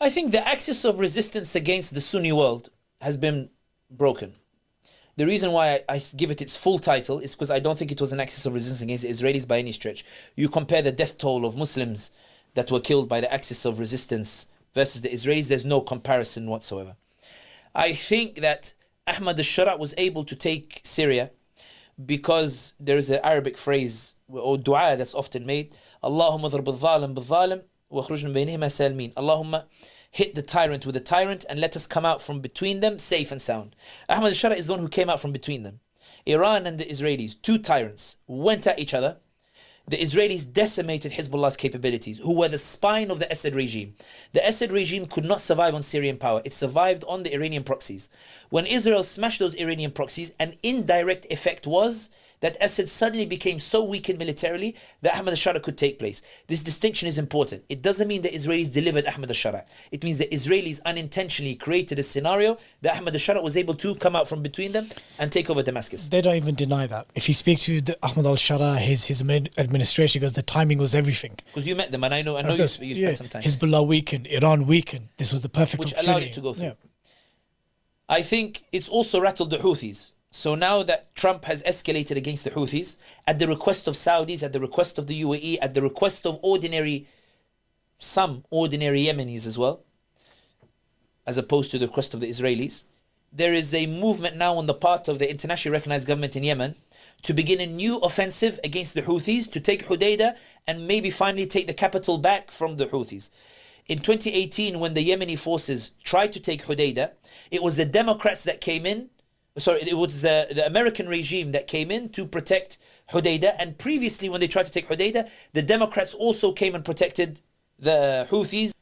I think the axis of resistance against the Sunni world has been broken. The reason why I give it its full title is because I don't think it was an axis of resistance against the Israelis by any stretch. You compare the death toll of Muslims that were killed by the axis of resistance versus the Israelis, there's no comparison whatsoever. I think that Ahmad al-Shara was able to take Syria because there is an Arabic phrase or dua that's often made, Allahumma dharb al-zalim bil-zalim wa khruj min baynihima salmin. Allahumma hit the tyrant with the tyrant and let us come out from between them safe and sound. Ahmad al-Shara is the one who came out from between them. Iran and the Israelis, two tyrants, went at each other. The Israelis decimated Hezbollah's capabilities, who were the spine of the Assad regime. The Assad regime could not survive on Syrian power. It survived on the Iranian proxies. When Israel smashed those Iranian proxies, an indirect effect was that Assad suddenly became so weakened militarily that Ahmad al-Shara could take place. This distinction is important. It doesn't mean the Israelis delivered Ahmad al-Shara. It means the Israelis unintentionally created a scenario that Ahmad al-Shara was able to come out from between them and take over Damascus. They don't even deny that. If you speak to Ahmad al-Shara, his administration goes, the timing was everything. Because you met them and I know you spent some time. Hezbollah weakened, Iran weakened. This was the perfect which opportunity. allowed it to go through. Yeah. I think it's also rattled the Houthis. So now that Trump has escalated against the Houthis, at the request of Saudis, at the request of the UAE, at the request of some ordinary Yemenis as well, as opposed to the request of the Israelis, there is a movement now on the part of the internationally recognized government in Yemen to begin a new offensive against the Houthis, to take Hodeidah and maybe finally take the capital back from the Houthis. In 2018, when the Yemeni forces tried to take Hodeidah, it was the Democrats that came in. Sorry, it was the American regime that came in to protect Hodeidah. And previously, when they tried to take Hodeidah, the Democrats also came and protected the Houthis.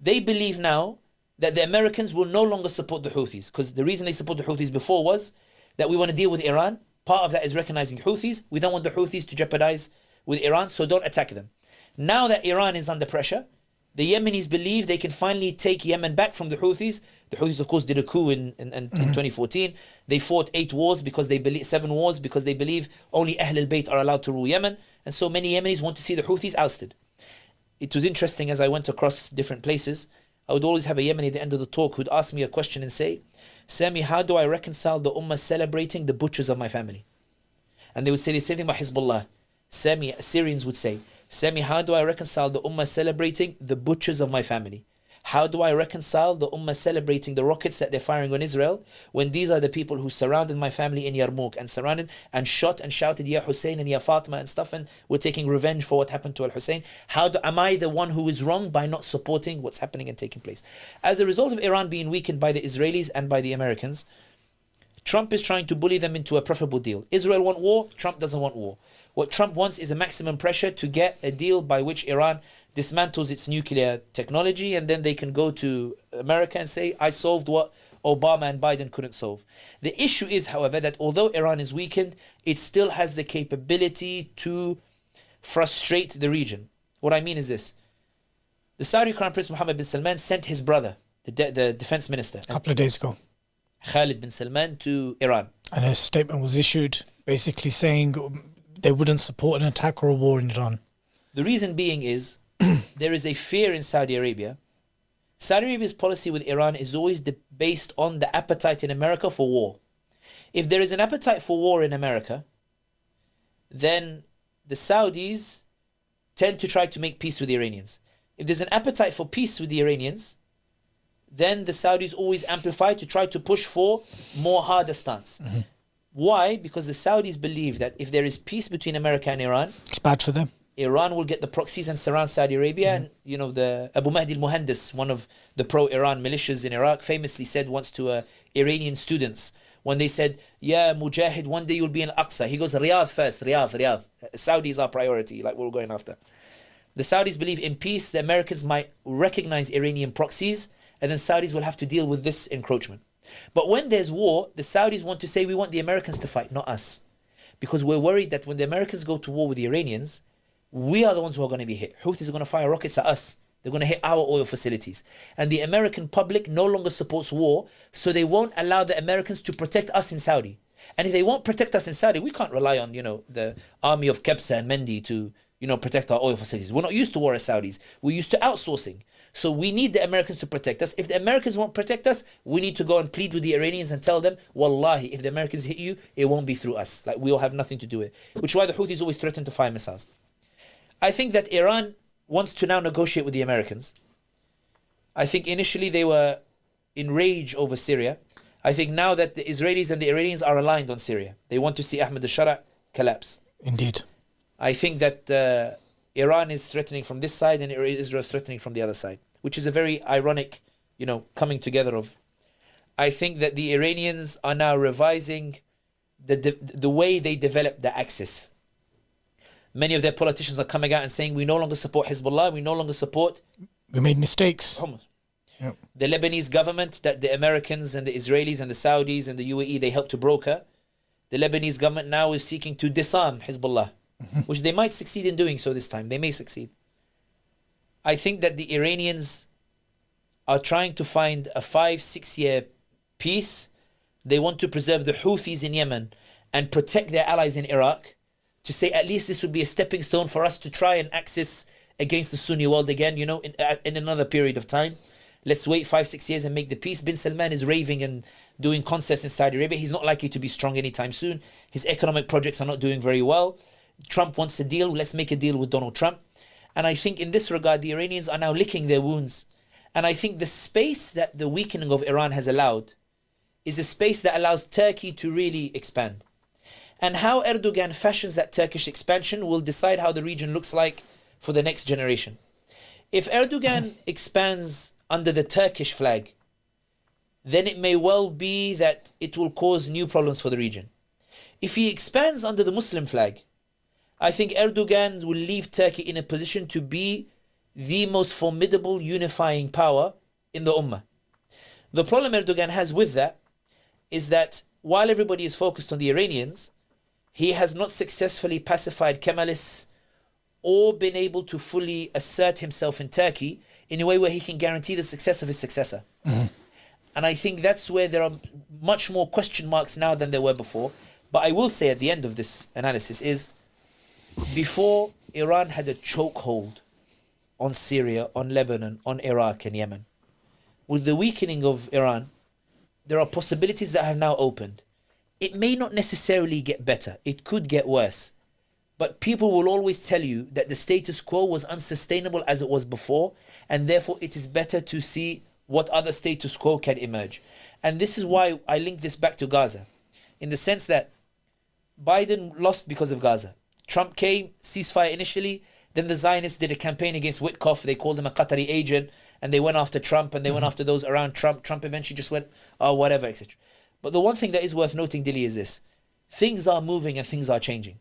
They believe now that the Americans will no longer support the Houthis, because the reason they support the Houthis before was that we want to deal with Iran. Part of that is recognizing Houthis. We don't want the Houthis to jeopardize with Iran, so don't attack them. Now that Iran is under pressure, the Yemenis believe they can finally take Yemen back from the Houthis. The Houthis, of course, did a coup in 2014. They fought 7 wars because they believe only Ahl al-Bayt are allowed to rule Yemen. And so many Yemenis want to see the Houthis ousted. It was interesting as I went across different places. I would always have a Yemeni at the end of the talk who'd ask me a question and say, Sami, how do I reconcile the Ummah celebrating the butchers of my family? And they would say the same thing about Hezbollah. Sami, Syrians would say, Sami, how do I reconcile the Ummah celebrating the butchers of my family? How do I reconcile the Ummah celebrating the rockets that they're firing on Israel when these are the people who surrounded my family in Yarmouk and surrounded and shot and shouted, Ya Hussein and Ya Fatima and stuff, and we're taking revenge for what happened to Al-Hussein? Am I the one who is wrong by not supporting what's happening and taking place? As a result of Iran being weakened by the Israelis and by the Americans, Trump is trying to bully them into a preferable deal. Israel want war, Trump doesn't want war. What Trump wants is a maximum pressure to get a deal by which Iran dismantles its nuclear technology, and then they can go to America and say, I solved what Obama and Biden couldn't solve. The issue is, however, that although Iran is weakened, it still has the capability to frustrate the region. What I mean is this. The Saudi Crown Prince Mohammed bin Salman sent his brother, the defense minister, A couple of days ago, Khalid bin Salman, to Iran. and a statement was issued basically saying they wouldn't support an attack or a war in Iran. The reason being is there is a fear in Saudi Arabia. Saudi Arabia's policy with Iran is always based on the appetite in America for war. If there is an appetite for war in America, then the Saudis tend to try to make peace with the Iranians. If there's an appetite for peace with the Iranians, then the Saudis always amplify to try to push for more harder stance. Mm-hmm. Why? Because the Saudis believe that if there is peace between America and Iran, It's bad for them. Iran will get the proxies and surround Saudi Arabia. And the Abu Mahdi al-Muhandis, one of the pro-Iran militias in Iraq, famously said once to Iranian students, when they said, "Yeah, Mujahid, one day you'll be in Aqsa." He goes, "Riyadh first, Riyadh. Saudi is our priority, like we're going after." The Saudis believe in peace, the Americans might recognize Iranian proxies, and then Saudis will have to deal with this encroachment. But when there's war, the Saudis want to say, we want the Americans to fight, not us. Because we're worried that when the Americans go to war with the Iranians, we are the ones who are going to be hit. Houthis are going to fire rockets at us. They're going to hit our oil facilities. And the American public no longer supports war, so they won't allow the Americans to protect us in Saudi. And if they won't protect us in Saudi, we can't rely on, the army of Kebsa and Mendi to, protect our oil facilities. We're not used to war as Saudis. We're used to outsourcing. So we need the Americans to protect us. If the Americans won't protect us, we need to go and plead with the Iranians and tell them, Wallahi, if the Americans hit you, it won't be through us. Like, we'll have nothing to do with it. Which is why the Houthis always threaten to fire missiles. I think that Iran wants to now negotiate with the Americans. I think initially they were in rage over Syria. I think now that the Israelis and the Iranians are aligned on Syria, they want to see Ahmed al-Shara collapse. Indeed. I think that Iran is threatening from this side and Israel is threatening from the other side, which is a very ironic, coming together of. I think that the Iranians are now revising the way they develop the axis. Many of their politicians are coming out and saying, we no longer support Hezbollah, we no longer support... We made mistakes. Yep. The Lebanese government that the Americans and the Israelis and the Saudis and the UAE, they helped to broker. The Lebanese government now is seeking to disarm Hezbollah, which they might succeed in doing so this time. They may succeed. I think that the Iranians are trying to find a 5-6 year peace. They want to preserve the Houthis in Yemen and protect their allies in Iraq, to say at least this would be a stepping stone for us to try and access against the Sunni world again, in another period of time. Let's wait 5-6 years and make the peace. Bin Salman is raving and doing concerts in Saudi Arabia. He's not likely to be strong anytime soon. His economic projects are not doing very well. Trump wants a deal. Let's make a deal with Donald Trump. And I think in this regard, the Iranians are now licking their wounds. And I think the space that the weakening of Iran has allowed is a space that allows Turkey to really expand. And how Erdogan fashions that Turkish expansion will decide how the region looks like for the next generation. If Erdogan expands under the Turkish flag, then it may well be that it will cause new problems for the region. If he expands under the Muslim flag, I think Erdogan will leave Turkey in a position to be the most formidable unifying power in the Ummah. The problem Erdogan has with that is that while everybody is focused on the Iranians, he has not successfully pacified Kemalists or been able to fully assert himself in Turkey in a way where he can guarantee the success of his successor. Mm-hmm. And I think that's where there are much more question marks now than there were before. But I will say at the end of this analysis is, before Iran had a chokehold on Syria, on Lebanon, on Iraq and Yemen. With the weakening of Iran, there are possibilities that have now opened. It may not necessarily get better. It could get worse. But people will always tell you that the status quo was unsustainable as it was before, and therefore it is better to see what other status quo can emerge. And this is why I link this back to Gaza, in the sense that Biden lost because of Gaza. Trump came, ceasefire initially, then the Zionists did a campaign against Witkoff. They called him a Qatari agent, and they went after Trump, and they went after those around Trump. Trump eventually just went, whatever, etc. But the one thing that is worth noting, Dilly, is this. Things are moving and things are changing.